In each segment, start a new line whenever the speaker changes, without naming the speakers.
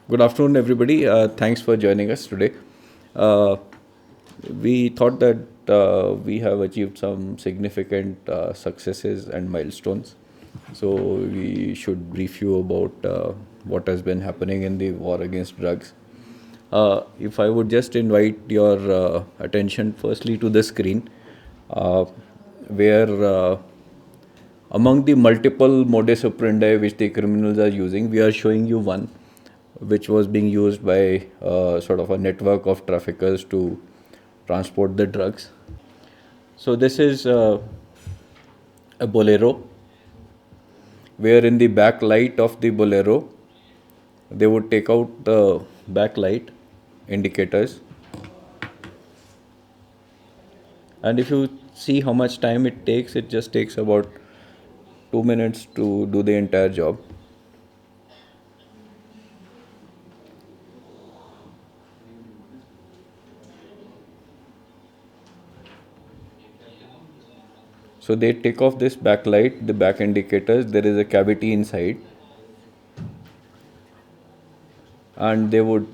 Good afternoon, everybody. Thanks for joining us today. Uh, we thought that we have achieved some significant successes and milestones. So we should brief you about what has been happening in the war against drugs. If I would just invite your attention firstly to the screen, uh, where among the multiple modus operandi which the criminals are using, we are showing you one which was being used by sort of a network of traffickers to transport the drugs. So this is a bolero, where in the back light of the bolero, they would take out the backlight indicators, and if you see how much time it just takes about 2 minutes to do the entire job. So they take off this backlight, the back indicators. There is a cavity inside, and they would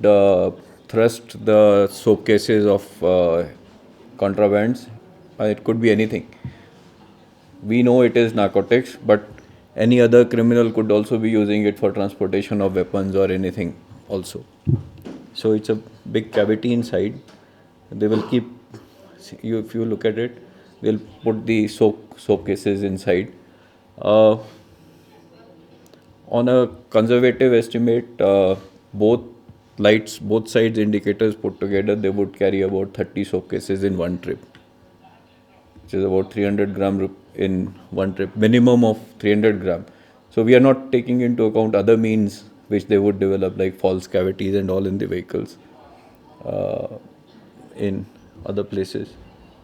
thrust the soap cases of contrabands. It could be anything. We know it is narcotics, but any other criminal could also be using it for transportation of weapons or anything also. So it's a big cavity inside. They will keep you if you look at it. They'll put the soap cases inside. Uh, on a conservative estimate, both sides indicators put together, they would carry about 30 soap cases in one trip, which is about 300 gram in one trip, minimum of 300 gram. So we are not taking into account other means which they would develop, like false cavities and all in the vehicles uh, in other places.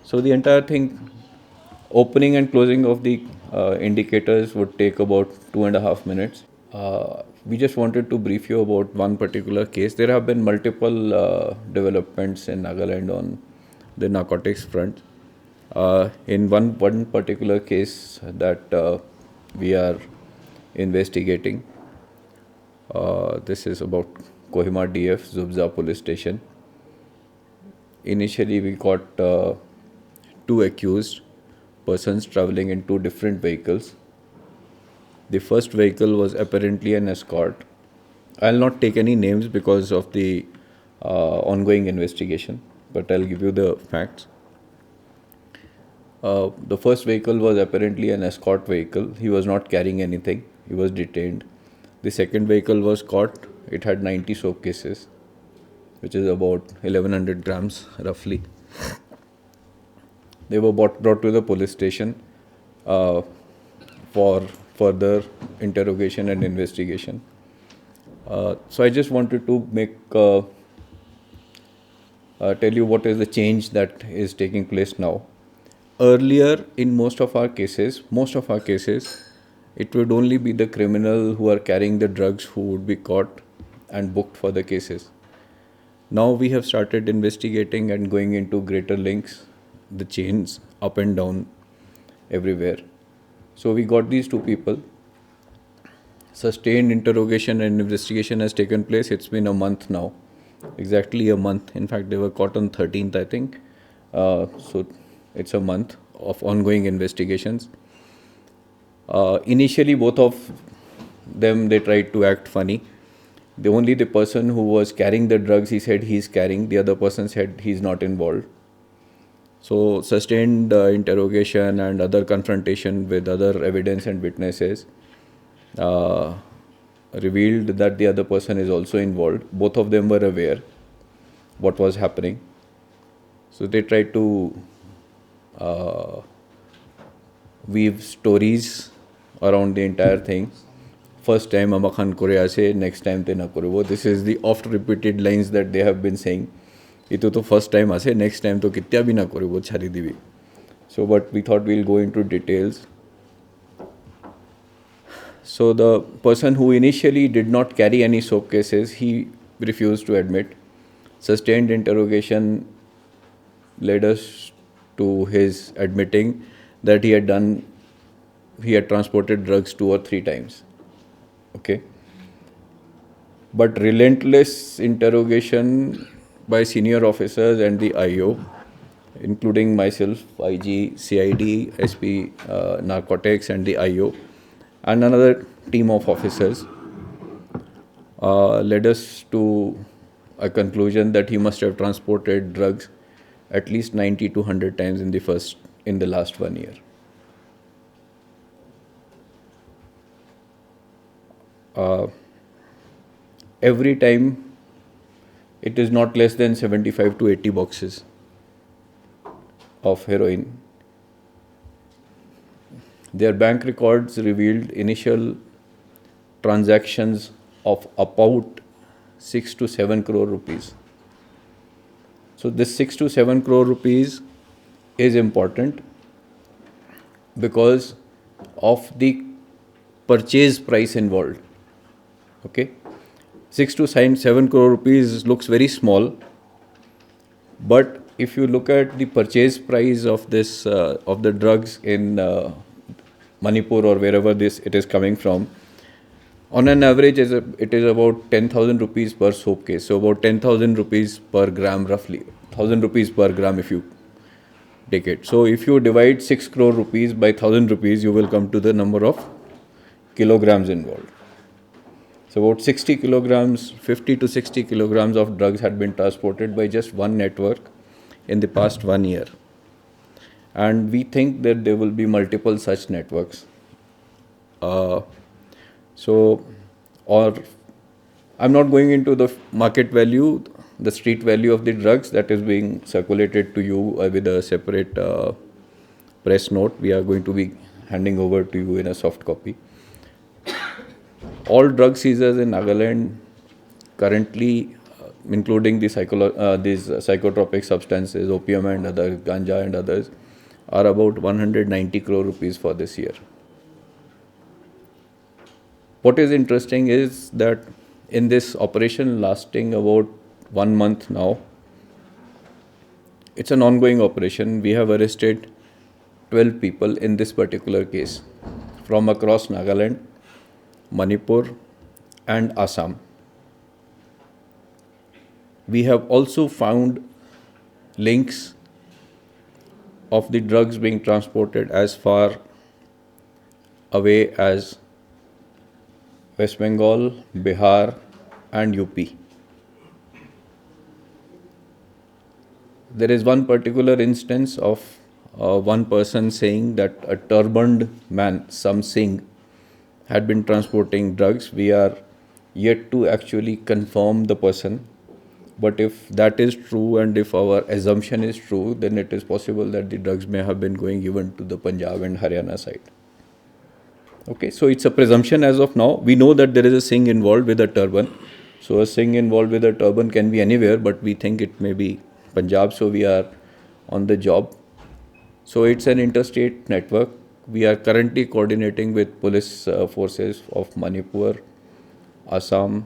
So the entire thing, opening and closing of the indicators would take about 2.5 minutes. We just wanted to brief you about one particular case. There have been multiple developments in Nagaland on the narcotics front. In one particular case that we are investigating, this is about Kohima DF Zubza police station. Initially, we got two accused persons traveling in two different vehicles. The first vehicle was apparently an escort. I'll not take any names because of the ongoing investigation, but I'll give you the facts. The first vehicle was apparently an escort vehicle. He was not carrying anything. He was detained. The second vehicle was caught. It had 90 soap cases, which is about 1100 grams roughly. They were brought to the police station uh, for further interrogation and investigation. So I just wanted to tell you what is the change that is taking place now. Earlier, in most of our cases, it would only be the criminal who are carrying the drugs who would be caught and booked for the cases. Now we have started investigating and going into greater links, the chains up and down everywhere. So we got these two people. Sustained interrogation and investigation has taken place. It's been a month now, exactly a month. In fact, they were caught on 13th, I think. So it's a month of ongoing investigations. Initially, both of them, they tried to act funny. The person who was carrying the drugs, he said he's carrying. The other person said he's not involved. So sustained interrogation and other confrontation with other evidence and witnesses uh, revealed that the other person is also involved. Both of them were aware what was happening. So they tried to uh, weave stories around the entire thing. First time Amakhan Korea se, next time te na kore. This is the oft repeated lines that they have been saying. Ito to first time ase, next time to kitya bhi na kore, wo chhari divi. So, but we thought we'll go into details. So the person who initially did not carry any soap cases, he refused to admit. Sustained interrogation led us to his admitting that he had transported drugs 2 or 3 times. Okay. but relentless interrogation by senior officers and the IO, including myself, IG, CID, SP, Narcotics, and the IO, and another team of officers, led us to a conclusion that he must have transported drugs at least 90 to 100 times in the last 1 year. Every time it is not less than 75 to 80 boxes of heroin. Their bank records revealed initial transactions of about 6 to 7 crore rupees. So this 6 to 7 crore rupees is important because of the purchase price involved. Okay, 6 to 7 crore rupees looks very small, but if you look at the purchase price of this of the drugs in Manipur or wherever it is coming from, on an average it is about 10,000 rupees per soap case. So about 10,000 rupees per gram, roughly 1,000 rupees per gram if you take it. So if you divide 6 crore rupees by 1,000 rupees, you will come to the number of kilograms involved. So about 60 kilograms, 50 to 60 kilograms of drugs had been transported by just one network in the past 1 year. And we think that there will be multiple such networks. Or I'm not going into the market value, the street value of the drugs that is being circulated to you with a separate press note. We are going to be handing over to you in a soft copy. All drug seizures in Nagaland currently, including these psychotropic substances, opium and other, ganja and others, are about 190 crore rupees for this year. What is interesting is that in this operation lasting about 1 month now, it's an ongoing operation. We have arrested 12 people in this particular case from across Nagaland, Manipur and Assam. We have also found links of the drugs being transported as far away as West Bengal, Bihar and UP. There is one particular instance of one person saying that a turbaned man, some Singh, had been transporting drugs. We are yet to actually confirm the person. But if that is true and if our assumption is true, then it is possible that the drugs may have been going even to the Punjab and Haryana side. Okay, so it's a presumption as of now. We know that there is a Singh involved with a turban. So a Singh involved with a turban can be anywhere, but we think it may be Punjab, so we are on the job. So it's an interstate network. We are currently coordinating with police forces of Manipur, Assam,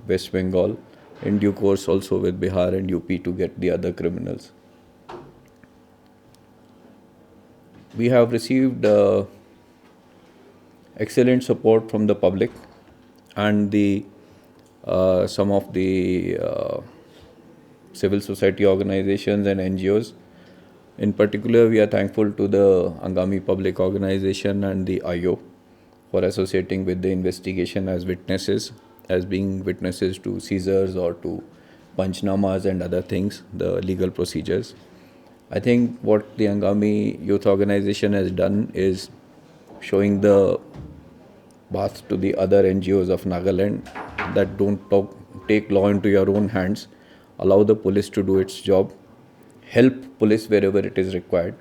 West Bengal, in due course also with Bihar and UP to get the other criminals. We have received excellent support from the public and some of the civil society organizations and NGOs. In particular, we are thankful to the Angami Public Organization and the IO for associating with the investigation as witnesses, as being witnesses to seizures or to panchnamas and other things, the legal procedures. I think what the Angami Youth Organization has done is showing the path to the other NGOs of Nagaland that don't take law into your own hands, allow the police to do its job, help police wherever it is required.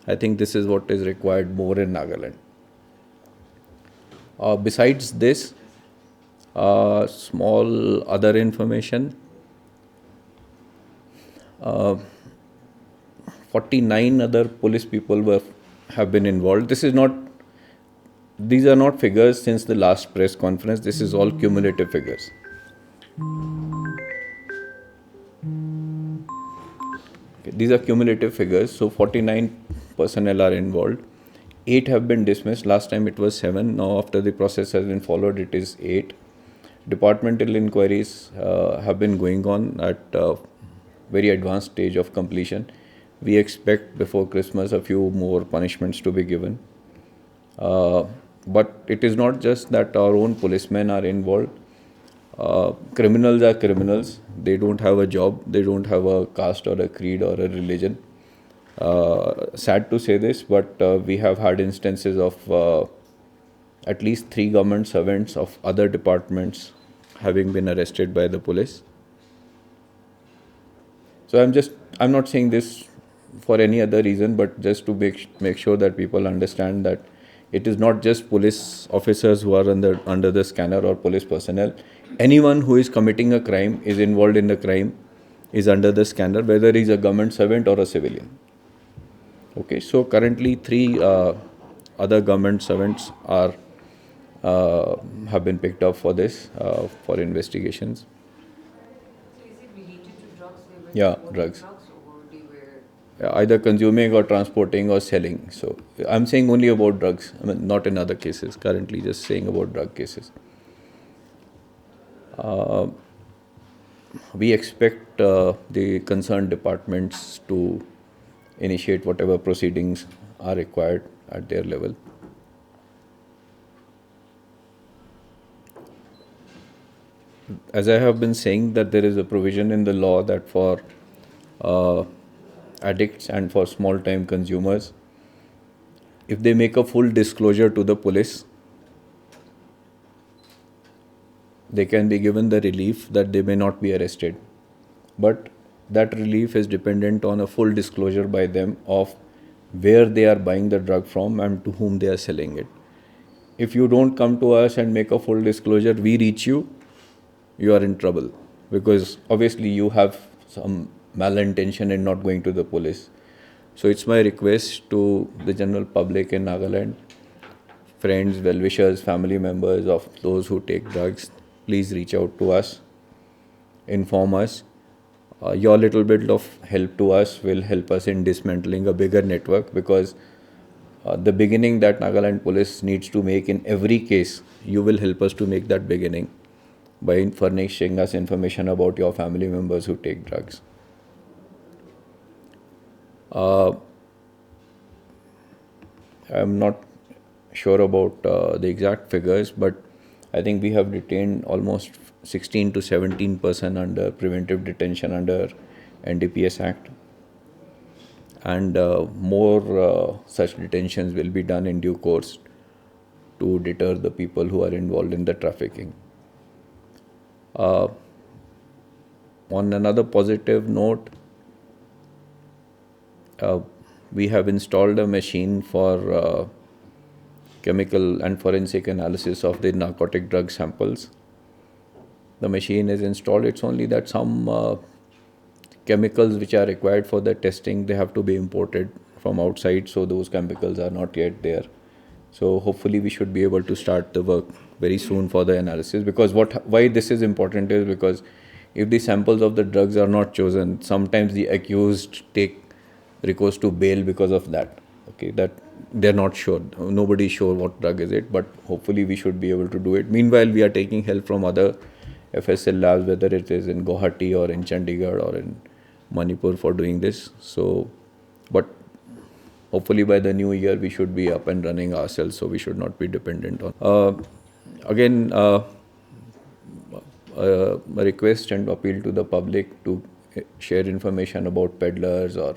I think this is what is required more in Nagaland. Besides this, small other information, 49 other police people have been involved. These are not figures since the last press conference. This is all cumulative figures. These are cumulative figures. So 49 personnel are involved. 8 have been dismissed. Last time it was 7. Now after the process has been followed, it is 8. Departmental inquiries have been going on at very advanced stage of completion. We expect before Christmas a few more punishments to be given. But it is not just that our own policemen are involved. Criminals are criminals. They don't have a job. They don't have a caste or a creed or a religion. Sad to say this, but we have had instances of at least 3 government servants of other departments having been arrested by the police. So I'm not saying this for any other reason, but just to make sure that people understand that it is not just police officers who are under the scanner or police personnel. Anyone who is committing a crime, is involved in the crime, is under the scanner, whether he's a government servant or a civilian. Okay, so currently 3 other government servants are have been picked up for this for investigations.
So is it related to drugs? They were
Yeah,
transporting
drugs.
or they were...
Either consuming or transporting or selling. So I'm saying only about drugs. I mean, not in other cases. Currently, just saying about drug cases. We expect the concerned departments to initiate whatever proceedings are required at their level. As I have been saying, that there is a provision in the law that for addicts and for small time consumers, if they make a full disclosure to the police, they can be given the relief that they may not be arrested. But that relief is dependent on a full disclosure by them of where they are buying the drug from and to whom they are selling it. If you don't come to us and make a full disclosure, we reach you, you are in trouble, because obviously you have some malintention in not going to the police. So it's my request to the general public in Nagaland, friends, well-wishers, family members of those who take drugs, please reach out to us, inform us. Your little bit of help to us will help us in dismantling a bigger network, because the beginning that Nagaland police needs to make in every case, you will help us to make that beginning by furnishing us information about your family members who take drugs. I'm not sure about the exact figures, but I think we have detained almost 16 to 17% under preventive detention under NDPS Act. And more such detentions will be done in due course to deter the people who are involved in the trafficking. On another positive note, we have installed a machine for chemical and forensic analysis of the narcotic drug samples. The machine is installed. It's only that some chemicals which are required for the testing, they have to be imported from outside, so those chemicals are not yet there. So hopefully we should be able to start the work very soon for the analysis, because why this is important is because if the samples of the drugs are not chosen, sometimes the accused take recourse to bail because of that. Okay, that they're not sure. Nobody is sure what drug is it, but hopefully we should be able to do it. Meanwhile, we are taking help from other FSL labs, whether it is in Guwahati or in Chandigarh or in Manipur for doing this. So, but hopefully by the new year we should be up and running ourselves, so we should not be dependent on. Again, a request and appeal to the public to share information about peddlers or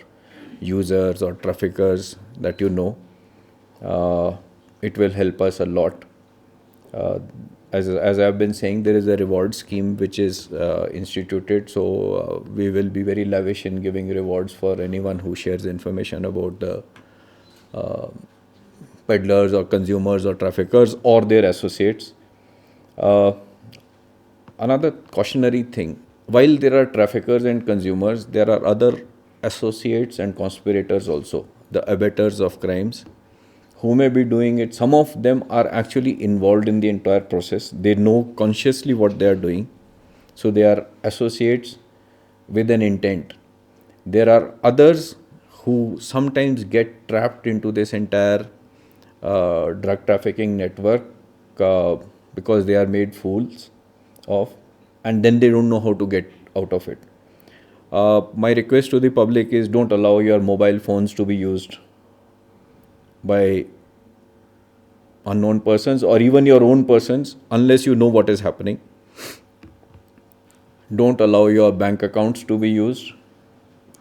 users or traffickers that you know. It will help us a lot. As I've been saying, there is a reward scheme which is instituted, so we will be very lavish in giving rewards for anyone who shares information about the peddlers or consumers or traffickers or their associates. Another cautionary thing, while there are traffickers and consumers, there are other associates and conspirators also, the abettors of crimes, who may be doing it. Some of them are actually involved in the entire process. They know consciously what they are doing. So they are associates with an intent. There are others who sometimes get trapped into this entire drug trafficking network because they are made fools of, and then they don't know how to get out of it. My request to the public is don't allow your mobile phones to be used by unknown persons or even your own persons unless you know what is happening. Don't allow your bank accounts to be used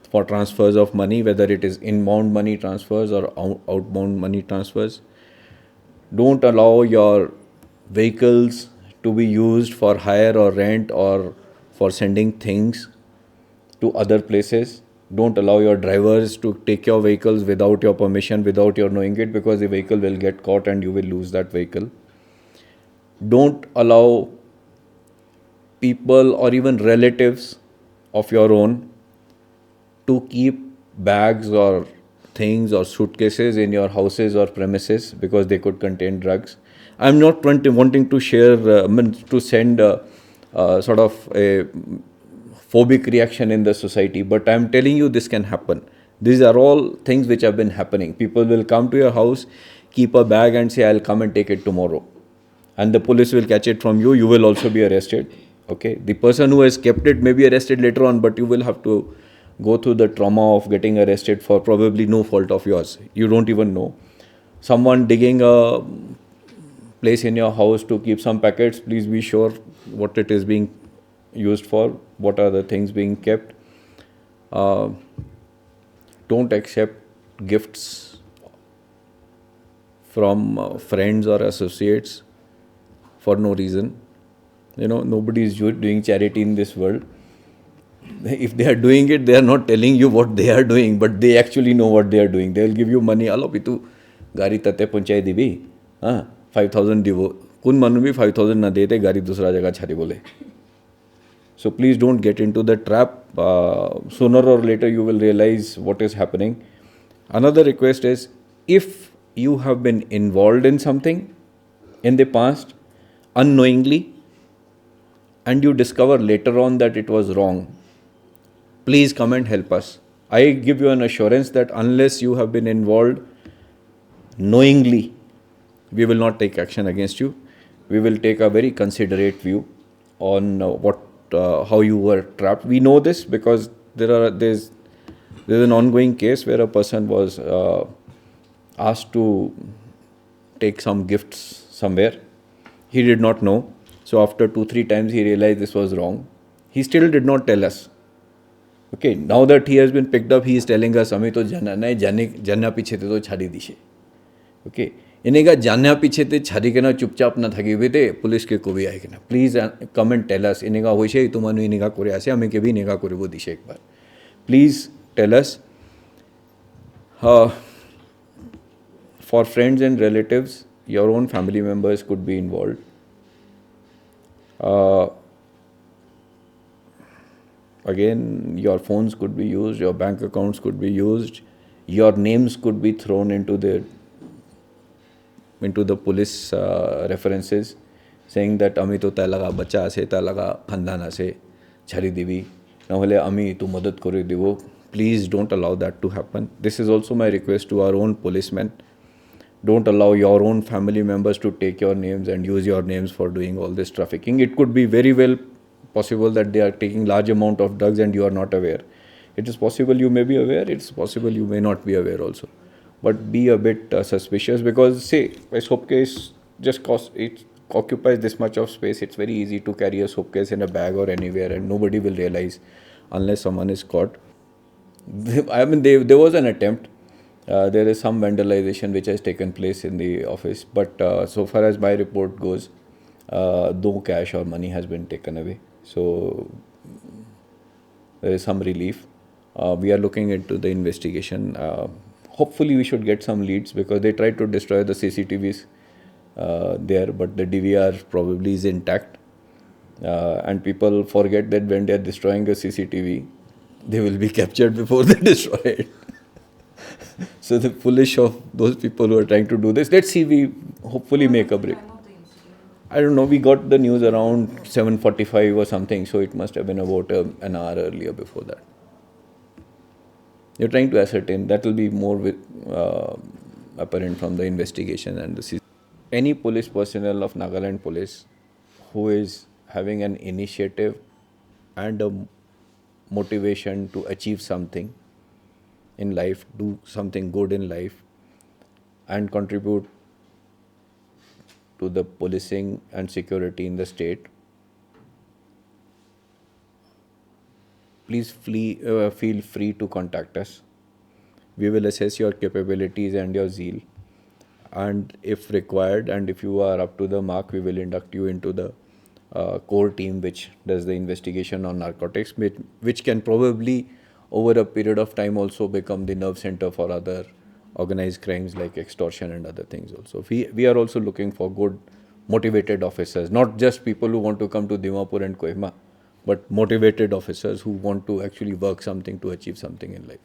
for transfers of money, whether it is inbound money transfers or outbound money transfers. Don't allow your vehicles to be used for hire or rent or for sending things to other places. Don't allow your drivers to take your vehicles without your permission, without your knowing it, because the vehicle will get caught and you will lose that vehicle. Don't allow people or even relatives of your own to keep bags or things or suitcases in your houses or premises because they could contain drugs. I'm not wanting to share, to send sort of a phobic reaction in the society, but I'm telling you this can happen. These are all things which have been happening. People will come to your house, keep a bag and say, I'll come and take it tomorrow. And the police will catch it from you. You will also be arrested. Okay. The person who has kept it may be arrested later on, but you will have to go through the trauma of getting arrested for probably no fault of yours. You don't even know. Someone digging a place in your house to keep some packets, please be sure what it is being used for, what are the things being kept. Don't accept gifts from friends or associates for no reason. Nobody is doing charity in this world. If they are doing it, they are not telling you what they are doing, but they actually know what they are doing. They will give you money. Alo pitu gari tate punchai dibi. 5,000 divo. Kun manu bhi 5,000 na dete gari dusra jaga chhari bole. So please don't get into the trap. Sooner or later you will realize what is happening. Another request is, if you have been involved in something in the past unknowingly and you discover later on that it was wrong, please come and help us. I give you an assurance that unless you have been involved knowingly, we will not take action against you. We will take a very considerate view on how you were trapped. We know this because there's an ongoing case where a person was asked to take some gifts somewhere. He did not know. So after 2-3 times he realized this was wrong. He still did not tell us. Okay, now that he has been picked up, he is telling us, "Ami to jana nahi jana piche te to chhari dishe." Okay, इनेगा जाना पीछे ते छारी के ना चुपचाप ना थकी हुए थे पुलिस के को भी आए के ना please come and tell us इनेगा होइसे तुमानु इनेगा करे आसे हमें के भी इनेगा करे वो दिशे एक बार please tell us. For friends and relatives, your own family members could be involved. Again, your phones could be used, your bank accounts could be used, your names could be thrown into the police references, saying that ami to talaga bacha ase talaga khandan ase chhari dibi nahole ami tu madad kore dibo. Please don't allow that to happen. This is also my request to our own policemen. Don't allow your own family members to take your names and use your names for doing all this trafficking. It could be very well possible that they are taking large amount of drugs and you are not aware. It is possible you may be aware, it's possible you may not be aware also. But be a bit suspicious, because say a soapcase it occupies this much of space. It's very easy to carry a soapcase in a bag or anywhere and nobody will realize unless someone is caught. I mean, there was an attempt. There is some vandalization which has taken place in the office, but so far as my report goes, no cash or money has been taken away. So there is some relief. We are looking into the investigation. Hopefully we should get some leads, because they tried to destroy the CCTVs there, but the DVR probably is intact. And people forget that when they are destroying a CCTV, they will be captured before they destroy it. So the foolish of those people who are trying to do this. Let's see, we hopefully make a break. I don't know, we got the news around 7:45 or something, so it must have been about an hour earlier before that. You're trying to ascertain, that will be more apparent from the investigation and the any police personnel of Nagaland police who is having an initiative and a motivation to achieve something in life, do something good in life, and contribute to the policing and security in the state, please feel free to contact us. We will assess your capabilities and your zeal. And if required, and if you are up to the mark, we will induct you into the core team which does the investigation on narcotics, which can probably, over a period of time, also become the nerve center for other organized crimes like extortion and other things also. We are also looking for good, motivated officers, not just people who want to come to Dimapur and Kohima, but motivated officers who want to actually work something to achieve something in life.